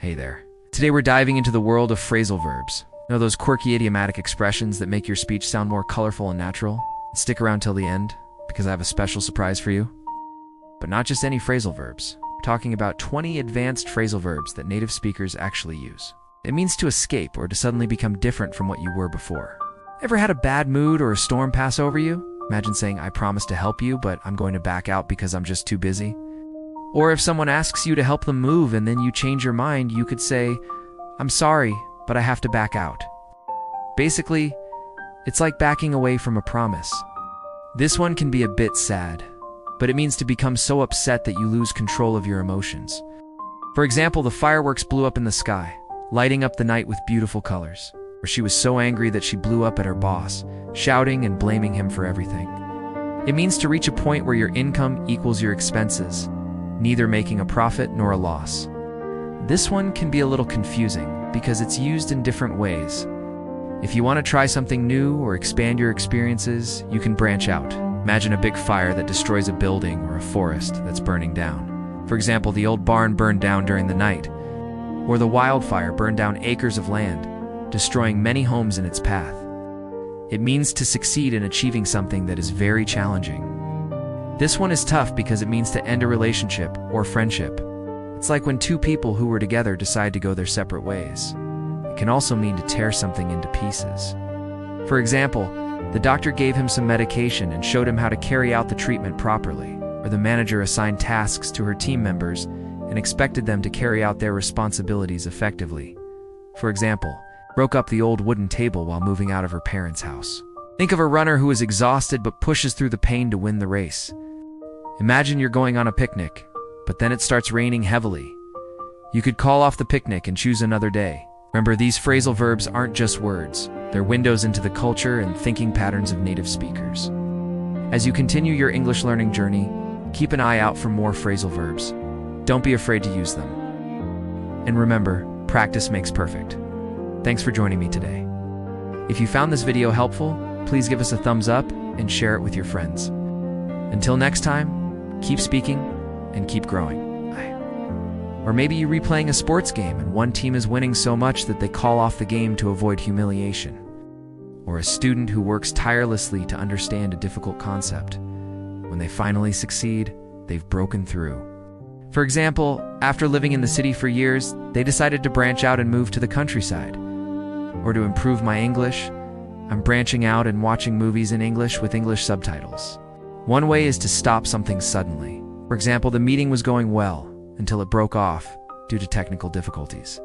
Hey there. Today we're diving into the world of phrasal verbs. You know those quirky idiomatic expressions that make your speech sound more colorful and natural? Stick around till the end, because I have a special surprise for you. But not just any phrasal verbs. We're talking about 20 advanced phrasal verbs that native speakers actually use. It means to escape or to suddenly become different from what you were before. Ever had a bad mood or a storm pass over you? Imagine saying, I promise to help you, but I'm going to back out because I'm just too busy. Or if someone asks you to help them move and then you change your mind, you could say, I'm sorry, but I have to back out. Basically, it's like backing away from a promise. This one can be a bit sad, but it means to become so upset that you lose control of your emotions. For example, the fireworks blew up in the sky, lighting up the night with beautiful colors. Or she was so angry that she blew up at her boss, shouting and blaming him for everything. It means to reach a point where your income equals your expenses, neither making a profit nor a loss. This one can be a little confusing because it's used in different ways. If you want to try something new or expand your experiences, you can branch out. Imagine a big fire that destroys a building or a forest that's burning down. For example, the old barn burned down during the night, or the wildfire burned down acres of land, destroying many homes in its path. It means to succeed in achieving something that is very challenging. This one is tough because it means to end a relationship or friendship. It's like when two people who were together decide to go their separate ways. It can also mean to tear something into pieces. For example, the doctor gave him some medication and showed him how to carry out the treatment properly, or the manager assigned tasks to her team members and expected them to carry out their responsibilities effectively. For example, broke up the old wooden table while moving out of her parents' house. Think of a runner who is exhausted but pushes through the pain to win the race. Imagine you're going on a picnic, but then it starts raining heavily. You could call off the picnic and choose another day. Remember, these phrasal verbs aren't just words. They're windows into the culture and thinking patterns of native speakers. As you continue your English learning journey, keep an eye out for more phrasal verbs. Don't be afraid to use them. And remember, practice makes perfect. Thanks for joining me today. If you found this video helpful, please give us a thumbs up and share it with your friends. Until next time, keep speaking and keep growing. Or maybe you're replaying a sports game and one team is winning so much that they call off the game to avoid humiliation. Or a student who works tirelessly to understand a difficult concept. When they finally succeed, they've broken through. For example, after living in the city for years, they decided to branch out and move to the countryside. Or to improve my English, I'm branching out and watching movies in English with English subtitles. One way is to stop something suddenly. For example, the meeting was going well until it broke off due to technical difficulties.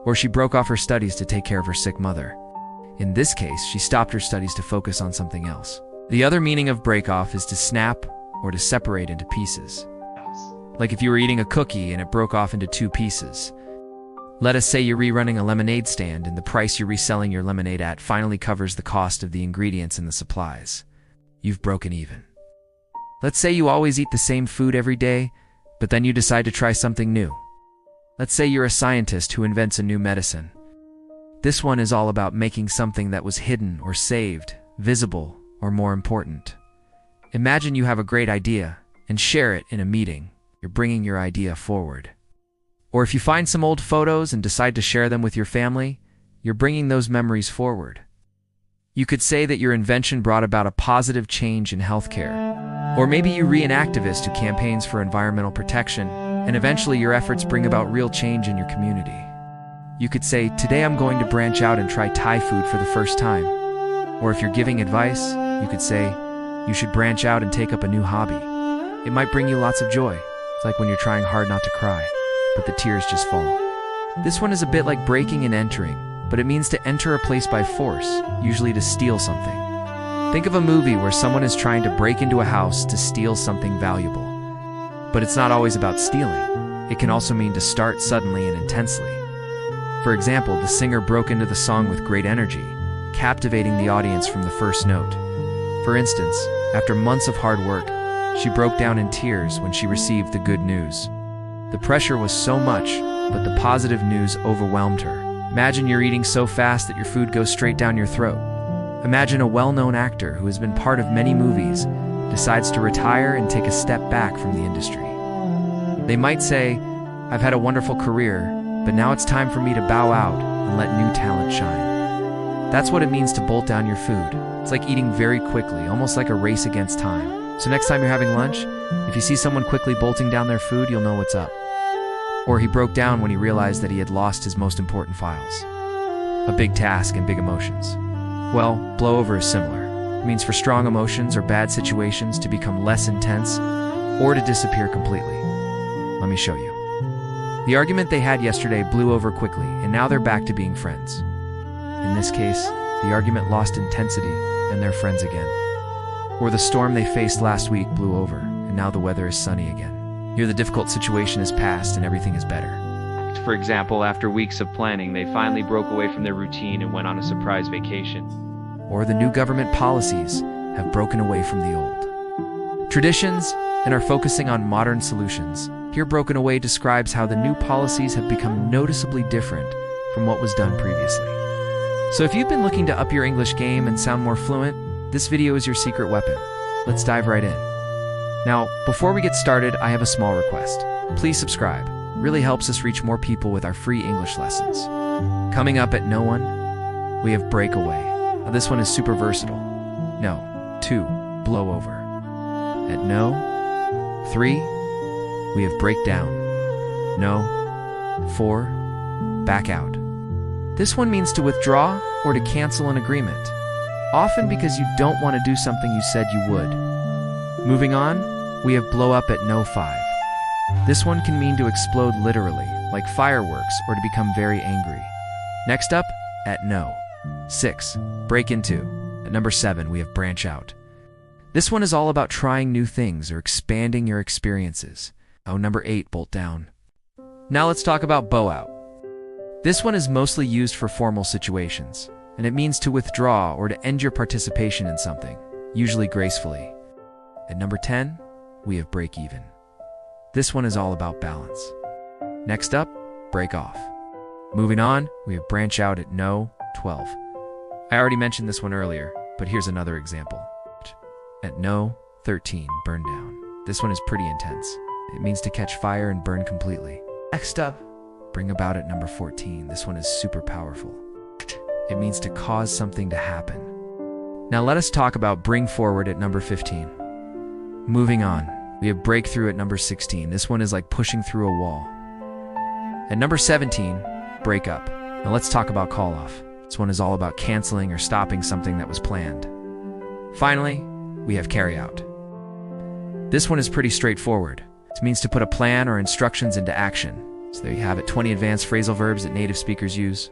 Or she broke off her studies to take care of her sick mother. In this case, she stopped her studies to focus on something else. The other meaning of break off is to snap or to separate into pieces. Like if you were eating a cookie and it broke off into two pieces. Let us say you're rerunning a lemonade stand and the price you're reselling your lemonade at finally covers the cost of the ingredients and the supplies. You've broken even. Let's say you always eat the same food every day, but then you decide to try something new. Let's say you're a scientist who invents a new medicine. This one is all about making something that was hidden or saved, visible, or more important. Imagine you have a great idea and share it in a meeting. You're bringing your idea forward. Or if you find some old photos and decide to share them with your family, you're bringing those memories forward. You could say that your invention brought about a positive change in healthcare. Or maybe you re an activist who campaigns for environmental protection, and eventually your efforts bring about real change in your community. You could say, today I'm going to branch out and try Thai food for the first time. Or if you're giving advice, you could say, you should branch out and take up a new hobby. It might bring you lots of joy. It's like when you're trying hard not to cry, but the tears just fall. This one is a bit like breaking and entering, but it means to enter a place by force, usually to steal something. Think of a movie where someone is trying to break into a house to steal something valuable. But it's not always about stealing. It can also mean to start suddenly and intensely. For example, the singer broke into the song with great energy, captivating the audience from the first note. For instance, after months of hard work, she broke down in tears when she received the good news. The pressure was so much, but the positive news overwhelmed her. Imagine you're eating so fast that your food goes straight down your throat. Imagine a well-known actor who has been part of many movies decides to retire and take a step back from the industry. They might say, I've had a wonderful career, but now it's time for me to bow out and let new talent shine. That's what it means to bolt down your food. It's like eating very quickly, almost like a race against time. So next time you're having lunch, if you see someone quickly bolting down their food, you'll know what's up. Or he broke down when he realized that he had lost his most important files. A big task and big emotions. Well, blow over is similar. It means for strong emotions or bad situations to become less intense or to disappear completely. Let me show you. The argument they had yesterday blew over quickly, and now they're back to being friends. In this case, the argument lost intensity, and they're friends again. Or the storm they faced last week blew over, and now the weather is sunny again. Here the difficult situation is past and everything is better. For example, after weeks of planning, they finally broke away from their routine and went on a surprise vacation. Or the new government policies have broken away from the old traditions and are focusing on modern solutions. Here, broken away describes how the new policies have become noticeably different from what was done previously. So if you've been looking to up your English game and sound more fluent, this video is your secret weapon. Let's dive right in. Now, before we get started, I have a small request. Please subscribe. It really helps us reach more people with our free English lessons. Coming up at No One, we have Breakaway. Now, this one is super versatile. No. 2. Blow over. At No. 3. We have Breakdown. No. 4. Back out. This one means to withdraw or to cancel an agreement, often because you don't want to do something you said you would. Moving on, we have Blow up at No. 5. This one can mean to explode literally, like fireworks, or to become very angry. Next up, at No. 6. Break into. At number 7, we have Branch out. This one is all about trying new things or expanding your experiences. Oh, number 8, Bolt down. Now let's talk about Bow out. This one is mostly used for formal situations, and it means to withdraw or to end your participation in something, usually gracefully. At number 10, we have Break even. This one is all about balance. Next up, Break off. Moving on, we have Branch out at No. 12. I already mentioned this one earlier, but here's another example. At No. 13, Burn down. This one is pretty intense. It means to catch fire and burn completely. Next up, Bring about at number 14. This one is super powerful. It means to cause something to happen. Now let us talk about Bring forward at number 15. Moving on, we have Breakthrough at number 16. This one is like pushing through a wall. At number 17, Break up. Now let's talk about Call off. This one is all about canceling or stopping something that was planned. Finally, we have Carry out. This one is pretty straightforward. It means to put a plan or instructions into action. So there you have it, 20 advanced phrasal verbs that native speakers use.